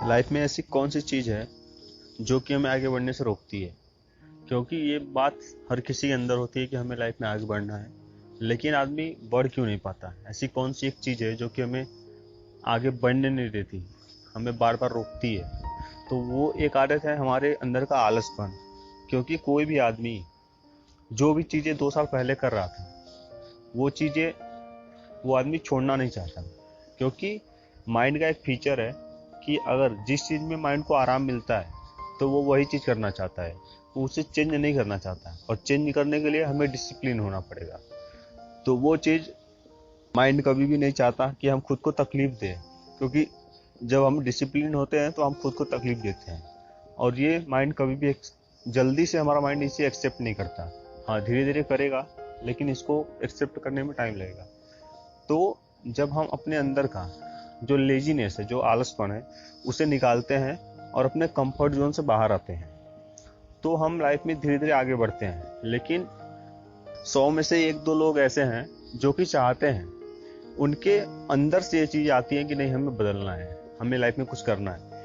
Life में ऐसी कौन सी चीज़ है जो कि हमें आगे बढ़ने से रोकती है? क्योंकि ये बात हर किसी के अंदर होती है कि हमें लाइफ में आगे बढ़ना है, लेकिन आदमी बढ़ क्यों नहीं पाता? ऐसी कौन सी एक चीज़ है जो कि हमें आगे बढ़ने नहीं देती, हमें बार बार रोकती है? तो वो एक आदत है हमारे अंदर का आलसपन। क्योंकि कोई भी आदमी जो भी चीज़ें 2 साल पहले कर रहा था, वो चीज़ें वो आदमी छोड़ना नहीं चाहता। क्योंकि माइंड का एक फीचर है कि अगर जिस चीज़ में माइंड को आराम मिलता है तो वो वही चीज़ करना चाहता है, वो उसे चेंज नहीं करना चाहता। और चेंज करने के लिए हमें डिसिप्लिन होना पड़ेगा। तो वो चीज़ माइंड कभी भी नहीं चाहता कि हम खुद को तकलीफ दें, क्योंकि जब हम डिसिप्लिन होते हैं तो हम खुद को तकलीफ देते हैं। और ये माइंड कभी भी जल्दी से हमारा माइंड इसे एक्सेप्ट नहीं करता। हाँ, धीरे धीरे करेगा, लेकिन इसको एक्सेप्ट करने में टाइम लगेगा। तो जब हम अपने अंदर का जो लेजीनेस है, जो आलसपन है, उसे निकालते हैं और अपने कंफर्ट जोन से बाहर आते हैं, तो हम लाइफ में धीरे धीरे आगे बढ़ते हैं। लेकिन 100 में से 1-2 लोग ऐसे हैं जो कि चाहते हैं, उनके अंदर से ये चीज आती है कि नहीं, हमें बदलना है, हमें लाइफ में कुछ करना है।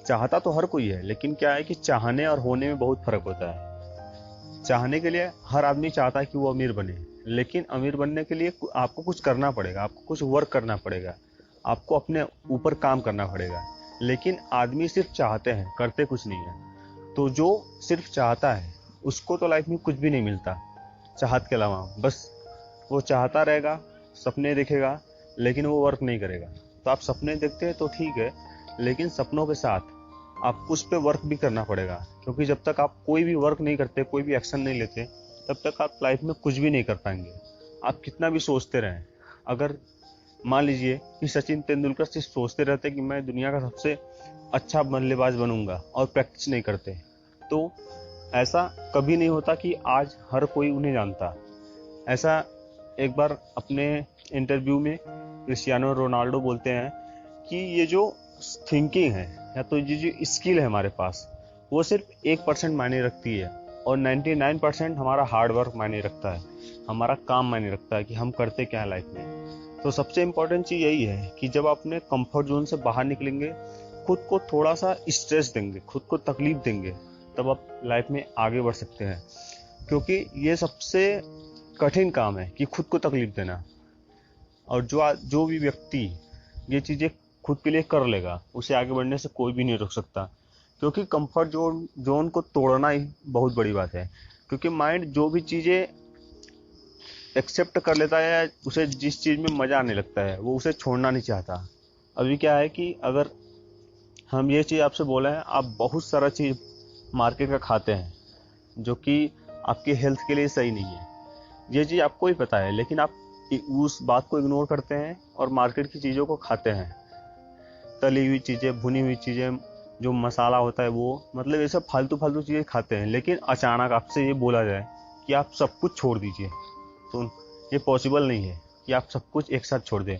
चाहता तो हर कोई है, लेकिन क्या है कि चाहने और होने में बहुत फर्क होता है। चाहने के लिए हर आदमी चाहता है कि वो अमीर बने, लेकिन अमीर बनने के लिए आपको कुछ करना पड़ेगा, आपको कुछ वर्क करना पड़ेगा, आपको अपने ऊपर काम करना पड़ेगा। लेकिन आदमी सिर्फ चाहते हैं, करते कुछ नहीं है। तो जो सिर्फ चाहता है उसको तो लाइफ में कुछ भी नहीं मिलता चाहत के अलावा। बस वो चाहता रहेगा, सपने देखेगा, लेकिन वो वर्क नहीं करेगा। तो आप सपने देखते हैं तो ठीक है, लेकिन सपनों के साथ आपको उस पर वर्क भी करना पड़ेगा। क्योंकि जब तक आप कोई भी वर्क नहीं करते, कोई भी एक्शन नहीं लेते, तब तक आप लाइफ में कुछ भी नहीं कर पाएंगे। आप कितना भी सोचते रहें, अगर मान लीजिए कि सचिन तेंदुलकर सिर्फ सोचते रहते कि मैं दुनिया का सबसे अच्छा बल्लेबाज बनूंगा और प्रैक्टिस नहीं करते, तो ऐसा कभी नहीं होता कि आज हर कोई उन्हें जानता। ऐसा एक बार अपने इंटरव्यू में क्रिस्टियानो रोनाल्डो बोलते हैं कि ये जो थिंकिंग है या तो ये जो स्किल है हमारे पास, वो सिर्फ 1% मायने रखती है, और 99% हमारा हार्ड वर्क मायने रखता है, हमारा काम मायने रखता है कि हम करते क्या है लाइफ में। तो सबसे इम्पोर्टेंट चीज़ यही है कि जब आप अपने कंफर्ट जोन से बाहर निकलेंगे, खुद को थोड़ा सा स्ट्रेस देंगे, खुद को तकलीफ देंगे, तब आप लाइफ में आगे बढ़ सकते हैं। क्योंकि ये सबसे कठिन काम है कि खुद को तकलीफ देना। और जो भी व्यक्ति ये चीज़ें खुद के लिए कर लेगा, उसे आगे बढ़ने से कोई भी नहीं रोक सकता। क्योंकि कंफर्ट जोन को तोड़ना ही बहुत बड़ी बात है। क्योंकि माइंड जो भी चीज़ें एक्सेप्ट कर लेता है, उसे जिस चीज़ में मज़ा आने लगता है, वो उसे छोड़ना नहीं चाहता। अभी क्या है कि अगर हम ये चीज़ आपसे बोले हैं, आप बहुत सारा चीज़ मार्केट का खाते हैं जो कि आपकी हेल्थ के लिए सही नहीं है, ये चीज़ आपको ही पता है, लेकिन आप उस बात को इग्नोर करते हैं और मार्केट की चीज़ों को खाते हैं। तली हुई चीज़ें, भुनी हुई चीज़ें, जो मसाला होता है, वो मतलब ये सब फालतू फालतू चीज़ें खाते हैं। लेकिन अचानक आपसे ये बोला जाए कि आप सब कुछ छोड़ दीजिए, तो ये पॉसिबल नहीं है कि आप सब कुछ एक साथ छोड़ दें।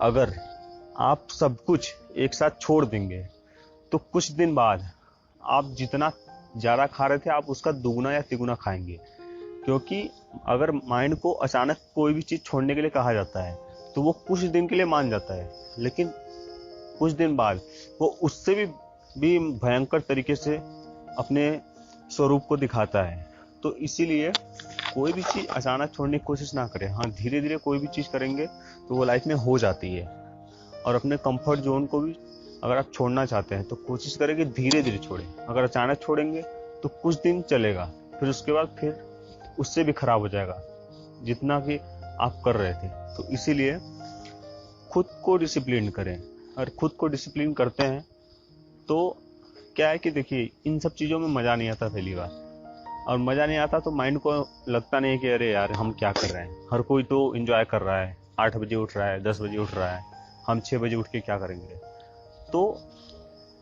अगर आप सब कुछ एक साथ छोड़ देंगे तो कुछ दिन बाद आप जितना ज़्यादा खा रहे थे, आप उसका दुगना या तिगुना खाएंगे। क्योंकि अगर माइंड को अचानक कोई भी चीज़ छोड़ने के लिए कहा जाता है तो वो कुछ दिन के लिए मान जाता है, लेकिन कुछ दिन बाद वो उससे भी भयंकर तरीके से अपने स्वरूप को दिखाता है। तो इसीलिए कोई भी चीज़ अचानक छोड़ने की कोशिश ना करें। हाँ, धीरे धीरे कोई भी चीज़ करेंगे तो वो लाइफ में हो जाती है। और अपने कंफर्ट जोन को भी अगर आप छोड़ना चाहते हैं तो कोशिश करें कि धीरे धीरे छोड़ें। अगर अचानक छोड़ेंगे तो कुछ दिन चलेगा, फिर उसके बाद फिर उससे भी खराब हो जाएगा जितना कि आप कर रहे थे। तो इसीलिए खुद को डिसिप्लिन करें। और खुद को डिसिप्लिन करते हैं तो क्या है कि देखिए, इन सब चीज़ों में मज़ा नहीं आता पहली बार। और मज़ा नहीं आता तो माइंड को लगता नहीं है कि अरे यार हम क्या कर रहे हैं, हर कोई तो एंजॉय कर रहा है, 8 बजे उठ रहा है, 10 बजे उठ रहा है, हम 6 बजे उठ के क्या करेंगे। तो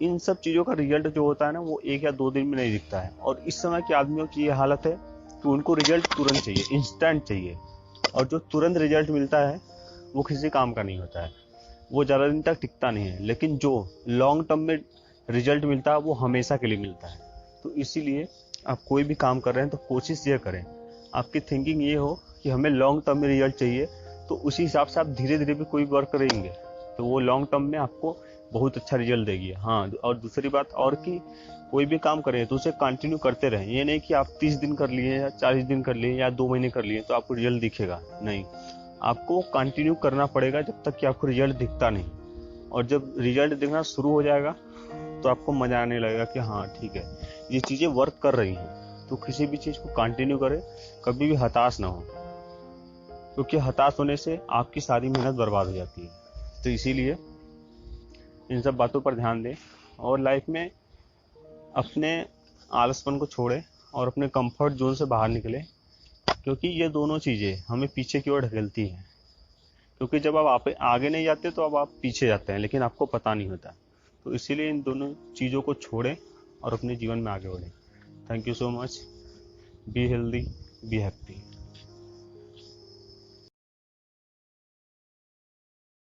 इन सब चीज़ों का रिजल्ट जो होता है ना, वो 1 या 2 दिन में नहीं दिखता है। और इस समय के आदमियों की ये हालत है कि उनको रिजल्ट तुरंत चाहिए, इंस्टेंट चाहिए। और जो तुरंत रिजल्ट मिलता है वो किसी काम का नहीं होता है, वो ज़्यादा दिन तक टिकता नहीं है। लेकिन जो लॉन्ग टर्म में रिजल्ट मिलता है वो हमेशा के लिए मिलता है। तो इसीलिए आप कोई भी काम कर रहे हैं तो कोशिश ये करें, आपकी थिंकिंग ये हो कि हमें लॉन्ग टर्म में रिजल्ट चाहिए, तो उसी हिसाब से आप धीरे धीरे भी कोई वर्क करेंगे तो वो लॉन्ग टर्म में आपको बहुत अच्छा रिजल्ट देगी। हाँ, और दूसरी बात और कि कोई भी काम करें तो उसे कंटिन्यू करते रहें। ये नहीं कि आप 30 दिन कर लिए या 40 दिन कर लिए या 2 महीने कर लिए तो आपको रिजल्ट दिखेगा, नहीं। आपको कंटिन्यू करना पड़ेगा जब तक कि आपको रिजल्ट दिखता नहीं। और जब रिजल्ट दिखना शुरू हो जाएगा तो आपको मजा आने लगेगा कि हाँ ठीक है, ये चीज़ें वर्क कर रही हैं। तो किसी भी चीज़ को कंटिन्यू करें, कभी भी हताश ना हो, क्योंकि हताश होने से आपकी सारी मेहनत बर्बाद हो जाती है। तो इसीलिए इन सब बातों पर ध्यान दें और लाइफ में अपने आलसपन को छोड़ें और अपने कंफर्ट जोन से बाहर निकलें, क्योंकि ये दोनों चीज़ें हमें पीछे की ओर ढकेलती हैं। क्योंकि जब आप आगे नहीं जाते तो अब आप पीछे जाते हैं, लेकिन आपको पता नहीं होता। तो इसीलिए इन दोनों चीज़ों को छोड़ें और अपने जीवन में आगे बढ़ें। Thank you so much. Be healthy, be happy.